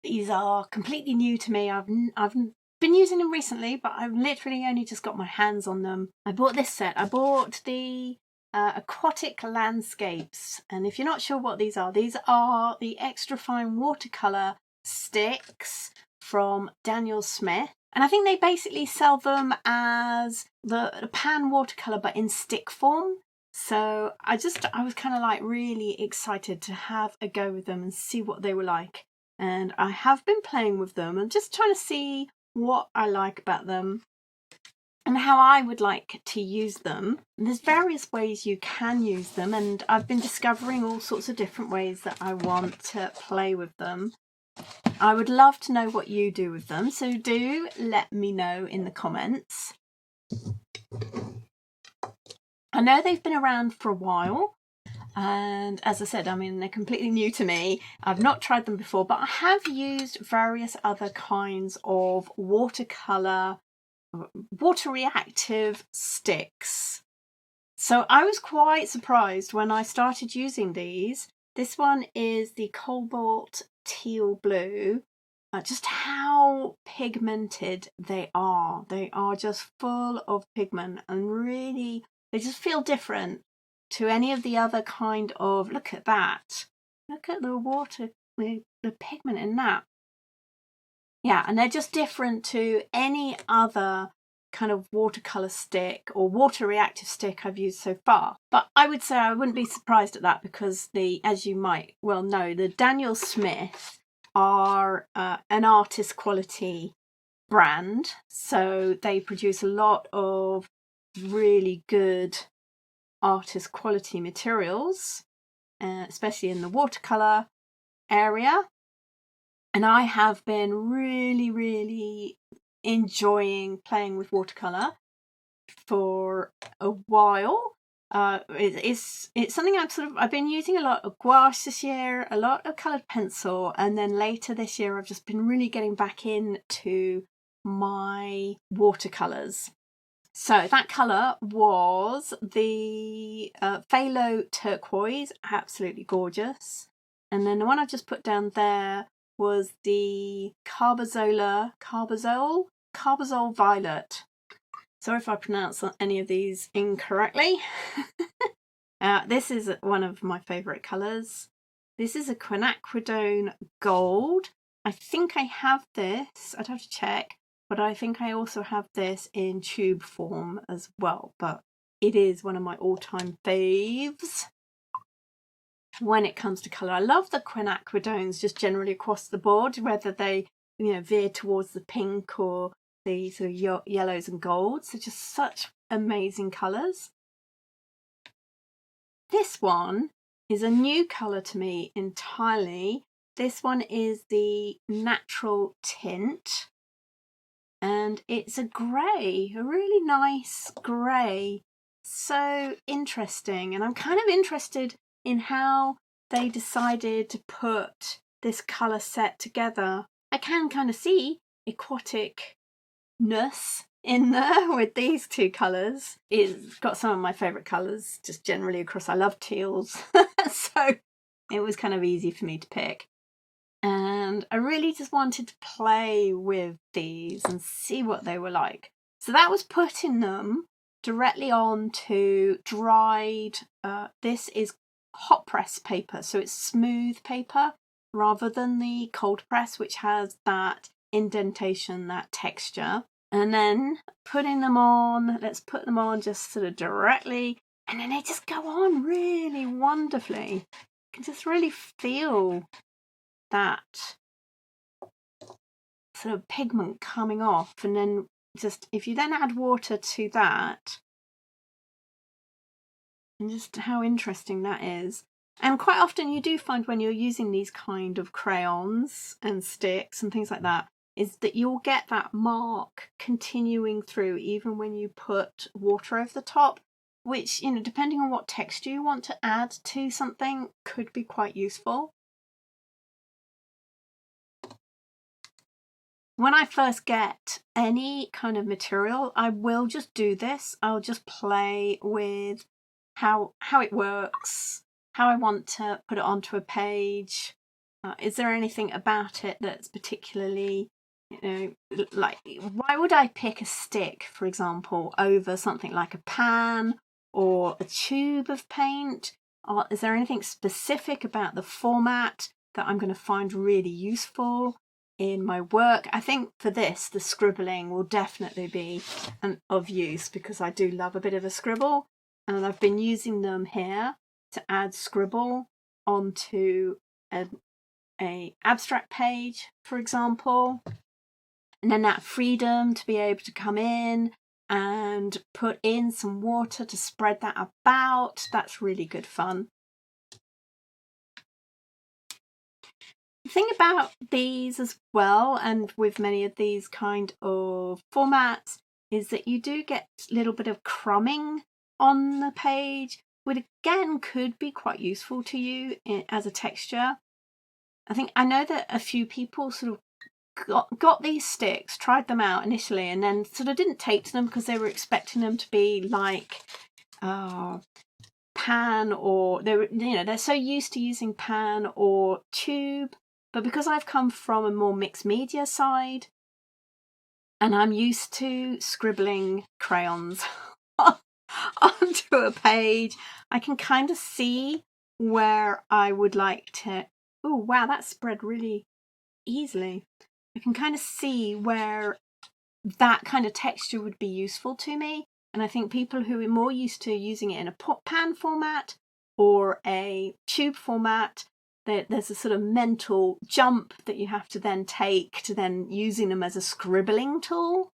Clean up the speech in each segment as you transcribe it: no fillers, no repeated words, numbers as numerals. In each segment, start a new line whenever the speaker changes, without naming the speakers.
These are completely new to me. I've been using them recently, but I've literally only just got my hands on them. I bought this set. I bought the Aquatic landscapes, and if you're not sure what these are the extra fine watercolour sticks from Daniel Smith, and I think they basically sell them as the pan watercolour but in stick form. So I was kind of like really excited to have a go with them and see what they were like, and I have been playing with them and just trying to see what I like about them and how I would like to use them. And there's various ways you can use them, and I've been discovering all sorts of different ways that I want to play with them. I would love to know what you do with them, so do let me know in the comments. I know they've been around for a while, and as I said, I mean, they're completely new to me. I've not tried them before, but I have used various other kinds of watercolour, water reactive sticks. So I was quite surprised when I started using these. This one is the Cobalt Teal Blue. Just how pigmented they are. They are just full of pigment, and really they just feel different to any of the other kind of, look at that. Look at the water, the pigment in that. Yeah, and they're just different to any other kind of watercolour stick or water reactive stick I've used so far. But I would say I wouldn't be surprised at that, because as you might well know, the Daniel Smith are an artist quality brand. So they produce a lot of really good artist quality materials, especially in the watercolour area. And I have been really enjoying playing with watercolour for a while. It's something I've been using a lot of gouache this year, a lot of coloured pencil, and then later this year I've just been really getting back into my watercolours. So that colour was the phthalo turquoise, absolutely gorgeous. And then the one I just put down there was the carbazole violet. Sorry if I pronounce any of these incorrectly. This is one of my favourite colours. This is a quinacridone gold. I think I have this, I'd have to check, but I think I also have this in tube form as well. But it is one of my all-time faves when it comes to colour. I love the quinacridones just generally across the board, whether they veer towards the pink or the sort of yellows and golds. They're just such amazing colours. This one is a new colour to me entirely. This one is the natural tint, and it's a grey, a really nice grey. So interesting, and I'm kind of interested in how they decided to put this colour set together. I can kind of see aquatic-ness in there with these two colours. It's got some of my favourite colours just generally across. I love teals, so it was kind of easy for me to pick. And I really just wanted to play with these and see what they were like. So that was putting them directly onto dried, this is hot press paper, so it's smooth paper rather than the cold press, which has that indentation, that texture. And then putting them on, let's put them on just sort of directly, and then they just go on really wonderfully. You can just really feel that sort of pigment coming off, and then just if you then add water to that, and just how interesting that is. And quite often you do find when you're using these kind of crayons and sticks and things like that, is that you'll get that mark continuing through even when you put water over the top, which, depending on what texture you want to add to something, could be quite useful. When I first get any kind of material, I will just do this. I'll just play with how it works, how I want to put it onto a page, Is there anything about it that's particularly, like, why would I pick a stick, for example, over something like a pan or a tube of paint? Or is there anything specific about the format that I'm going to find really useful in my work? I think for this, the scribbling will definitely be of use, because I do love a bit of a scribble, and I've been using them here to add scribble onto a abstract page, for example, and then that freedom to be able to come in and put in some water to spread that about, that's really good fun. The thing about these as well, and with many of these kind of formats, is that you do get a little bit of crumbing on the page, which again could be quite useful to you as a texture. I know that a few people sort of got these sticks, tried them out initially, and then sort of didn't take to them because they were expecting them to be like pan, or they're so used to using pan or tube. But because I've come from a more mixed media side, and I'm used to scribbling crayons onto a page, I can kind of see where I would like to. Oh wow, that spread really easily. I can kind of see where that kind of texture would be useful to me. And I think people who are more used to using it in a pan format or a tube format, there's a sort of mental jump that you have to then take to then using them as a scribbling tool.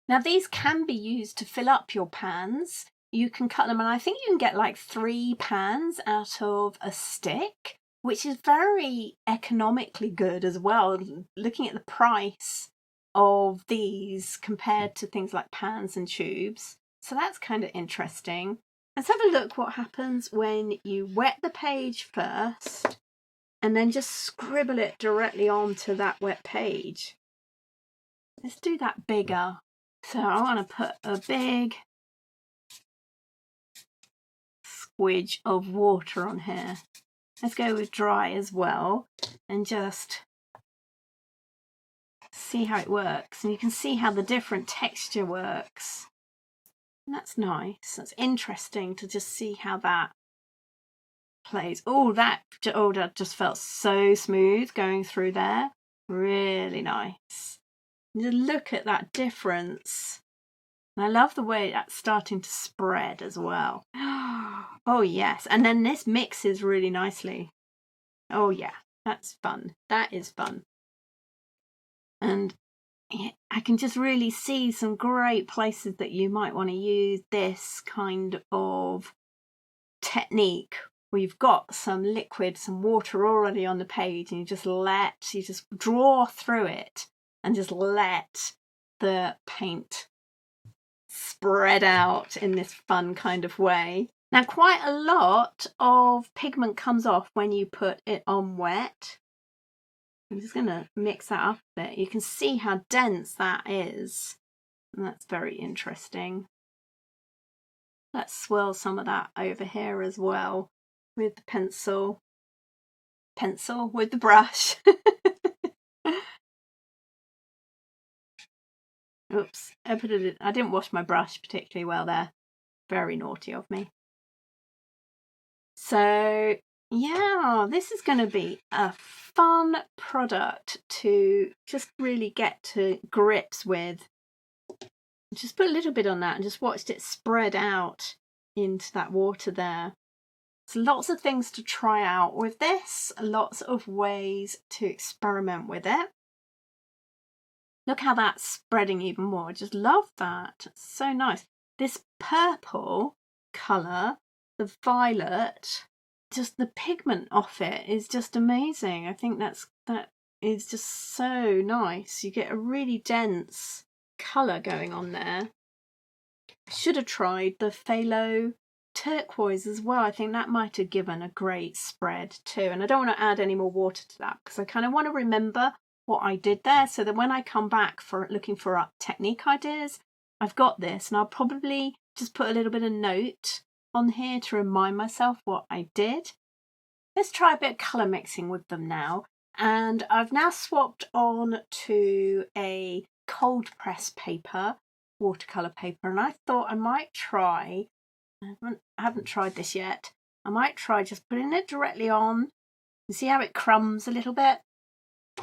Now these can be used to fill up your pans. You can cut them, and I think you can get like 3 pans out of a stick, which is very economically good as well, looking at the price of these compared to things like pans and tubes. So that's kind of interesting. Let's have a look what happens when you wet the page first and then just scribble it directly onto that wet page. Let's do that bigger. So I want to put a big squidge of water on here. Let's go with dry as well and just see how it works. And you can see how the different texture works. And that's nice. That's interesting to just see how that plays. Oh, that just felt so smooth going through there. Really nice. Just look at that difference. And I love the way that's starting to spread as well. Oh yes, and then this mixes really nicely. Oh yeah, that's fun. That is fun. And I can just really see some great places that you might want to use this kind of technique where you've got some liquid, some water already on the page, and you just draw through it and just let the paint spread out in this fun kind of way. Now, quite a lot of pigment comes off when you put it on wet. I'm just going to mix that up a bit. You can see how dense that is, and that's very interesting. Let's swirl some of that over here as well with the pencil with the brush. Oops, I didn't wash my brush particularly well there. Very naughty of me. So yeah, this is going to be a fun product to just really get to grips with. Just put a little bit on that and just watched it spread out into that water there. So lots of things to try out with this, lots of ways to experiment with it. Look how that's spreading even more. I just love that. It's so nice. This purple colour, the violet, just the pigment off it is just amazing. I think that is just so nice. You get a really dense colour going on there. I should have tried the phthalo turquoise as well. I think that might have given a great spread too. And I don't want to add any more water to that because I kind of want to remember what I did there, so that when I come back for looking for technique ideas, I've got this, and I'll probably just put a little bit of note on here to remind myself what I did. Let's try a bit of colour mixing with them now, And I've now swapped on to a cold press paper, watercolour paper, and I thought I might try, I haven't tried this yet, I might try just putting it directly on and see how it crumbs a little bit,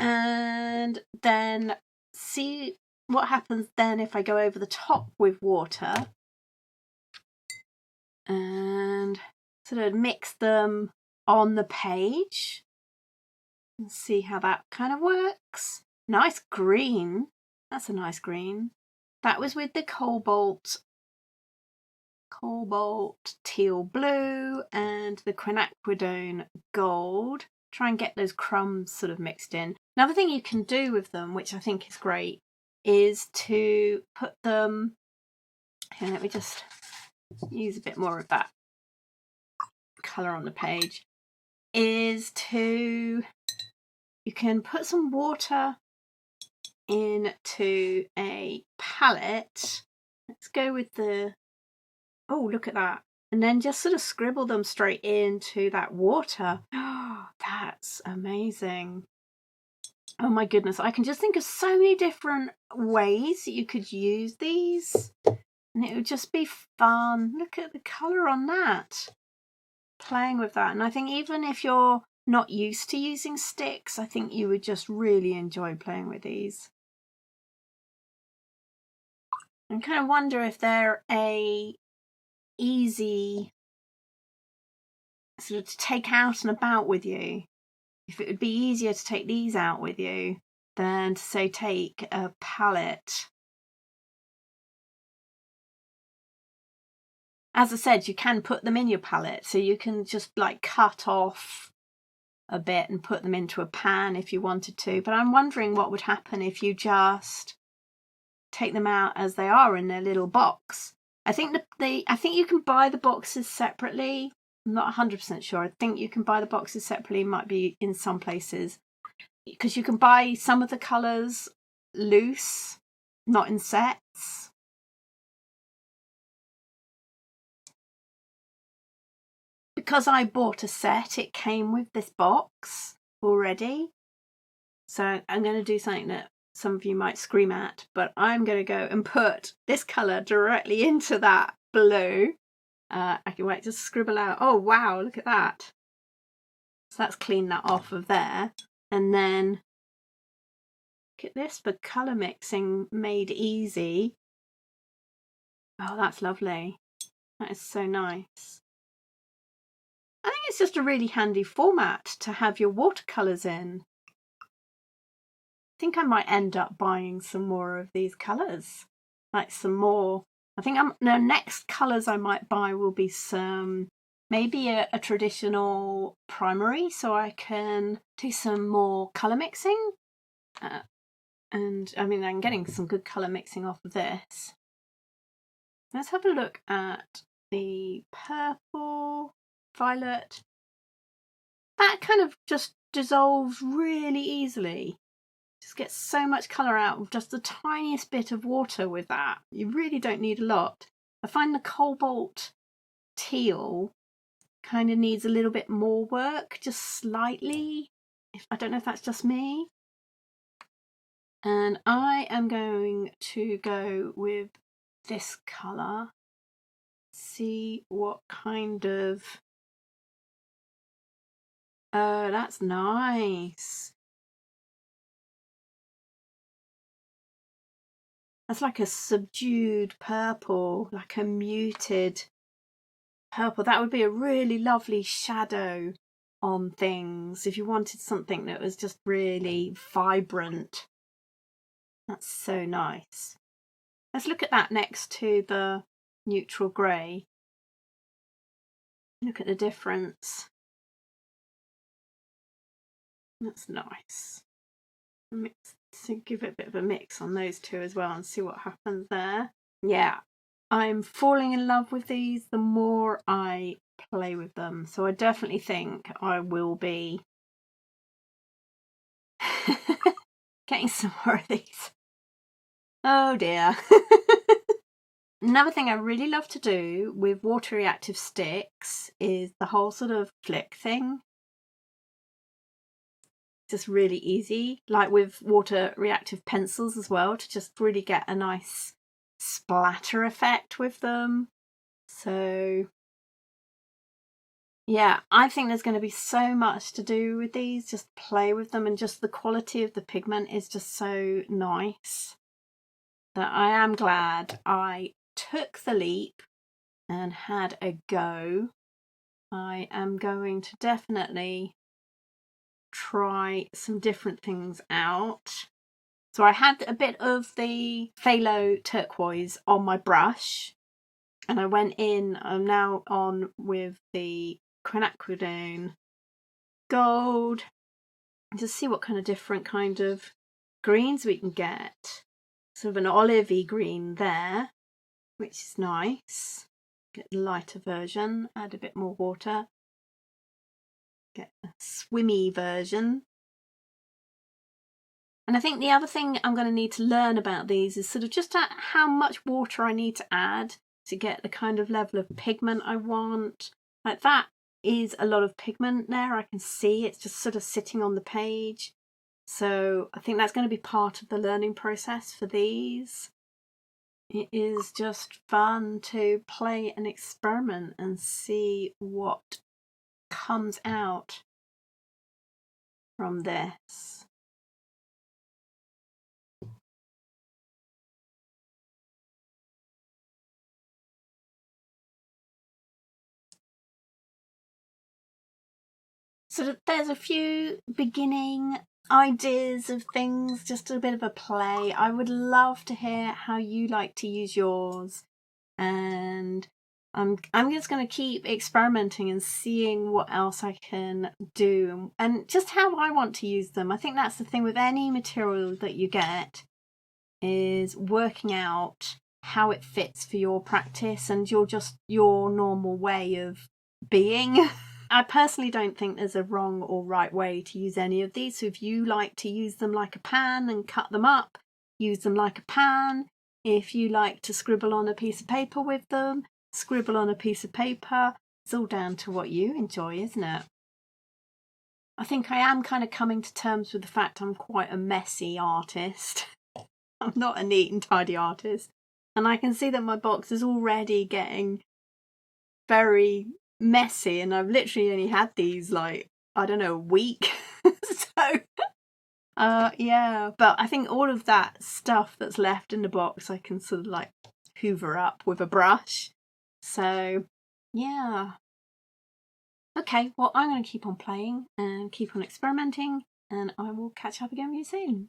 and then see what happens then if I go over the top with water and sort of mix them on the page and see how that kind of works. Nice green. That's a nice green. That was with the cobalt teal blue and the quinacridone gold. Try and get those crumbs sort of mixed in. Another thing you can do with them, which I think is great, is to put them, here, let me just use a bit more of that colour on the page, is to, you can put some water into a palette. Let's go with the, oh, look at that. And then just sort of scribble them straight into that water. Oh, that's amazing. Oh my goodness, I can just think of so many different ways that you could use these. And it would just be fun. Look at the colour on that. Playing with that. And I think even if you're not used to using sticks, I think you would just really enjoy playing with these. I kind of wonder if they're a easy sort of to take out and about with you. If it would be easier to take these out with you than to say take a palette. As I said, you can put them in your palette, so you can just like cut off a bit and put them into a pan if you wanted to. But I'm wondering what would happen if you just take them out as they are in their little box. I think I think you can buy the boxes separately. I'm not 100% sure. I think you can buy the boxes separately. Might be in some places because you can buy some of the colours loose, not in sets. Because I bought a set, it came with this box already. So I'm going to do something that some of you might scream at, but I'm going to go and put this colour directly into that blue. I can wait to scribble out. Oh wow, look at that. So let's clean that off of there. And then look at this for colour mixing made easy. Oh, that's lovely. That is so nice. I think it's just a really handy format to have your watercolours in. I think I might end up buying some more of these colours. Like some more. I think the next colours I might buy will be some, maybe a traditional primary, so I can do some more colour mixing. And I mean, I'm getting some good colour mixing off of this. Let's have a look at the purple, violet. That kind of just dissolves really easily. Just get so much colour out of just the tiniest bit of water with that. You really don't need a lot. I find the cobalt teal kind of needs a little bit more work, just slightly. I don't know if that's just me. And I am going to go with this colour. See what kind of... Oh, that's nice. That's like a subdued purple, like a muted purple. That would be a really lovely shadow on things if you wanted something that was just really vibrant. That's so nice. Let's look at that next to the neutral grey. Look at the difference. That's nice. So give it a bit of a mix on those two as well and see what happens there. Yeah, I'm falling in love with these the more I play with them. So I definitely think I will be getting some more of these. Oh dear. Another thing I really love to do with water reactive sticks is the whole sort of flick thing. just really easy, like with water reactive pencils as well, to just really get a nice splatter effect with them. So yeah, I think there's going to be so much to do with these. Just play with them, and just the quality of the pigment is just so nice that I am glad I took the leap and had a go. I am going to definitely try some different things out. So I had a bit of the phthalo turquoise on my brush, and I went in, I'm now on with the quinacridone gold, to see what kind of different kind of greens we can get. Sort of an olivey green there, which is nice. Get the lighter version, add a bit more water. Get a swimmy version. And I think the other thing I'm going to need to learn about these is sort of just how much water I need to add to get the kind of level of pigment I want. Like that is a lot of pigment there. I can see it's just sort of sitting on the page. So I think that's going to be part of the learning process for these. It is just fun to play and experiment and see what comes out from this. So there's a few beginning ideas of things, just a bit of a play. I would love to hear how you like to use yours, and I'm just going to keep experimenting and seeing what else I can do, and just how I want to use them. I think that's the thing with any material that you get, is working out how it fits for your practice and your normal way of being. I personally don't think there's a wrong or right way to use any of these. So if you like to use them like a pan and cut them up, use them like a pan. If you like to scribble on a piece of paper with them, scribble on a piece of paper. It's all down to what you enjoy, isn't it? I think I am kind of coming to terms with the fact I'm quite a messy artist. I'm not a neat and tidy artist. And I can see that my box is already getting very messy, and I've literally only had these like, I don't know, a week. So yeah, but I think all of that stuff that's left in the box I can sort of like hoover up with a brush. So yeah, okay, well, I'm going to keep on playing and keep on experimenting, and I will catch up again with you soon.